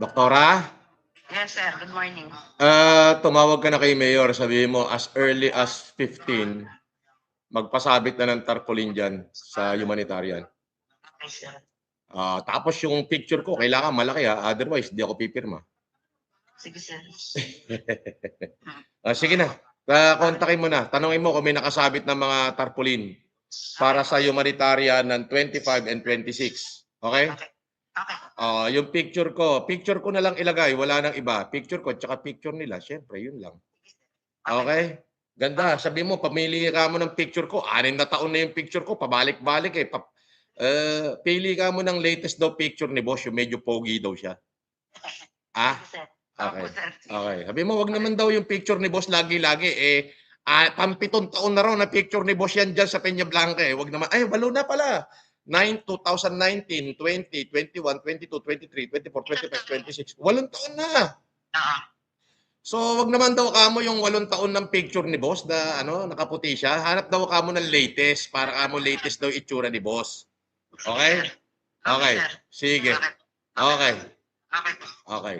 Doktora? Yes, sir. Good morning. Tumawag ka na kay Mayor, sabihin mo as early as 15, magpasabit na ng tarpaulin dyan sa humanitarian. Okay, sir. Tapos yung picture ko, kailangan malaki otherwise di ako pipirma. Sige, sir. Sige na, kontakin mo na. Tanungin mo kung may nakasabit ng mga tarpaulin para sa humanitarian ng 25 and 26. Okay? Okay. Yung picture ko na lang ilagay, wala nang iba. Picture ko tsaka picture nila, syempre, yun lang. Okay? Ganda. Sabi mo, pamili ka mo ng picture ko. 6 na taon na yung picture ko, pabalik-balik eh. Pili ka mo ng latest daw picture ni boss, yung medyo pogi daw siya. Sige, sir. Okay. Opo, sir. Okay. Sabi mo, wag naman daw yung picture ni boss lagi-lagi eh. 7 taon na raw na picture ni boss yan dyan sa Peña Blanca eh. Wag naman, 8 na pala. 2019, 20, 21, 22, 23, 24, 25, 26. 8 taon na. So, wag naman daw kamo yung 8 taon ng picture ni boss na nakaputi siya. Hanap daw kamo ng latest para kamo latest daw itsura ni boss. Okay? Okay. Sige. Okay. Okay. Okay.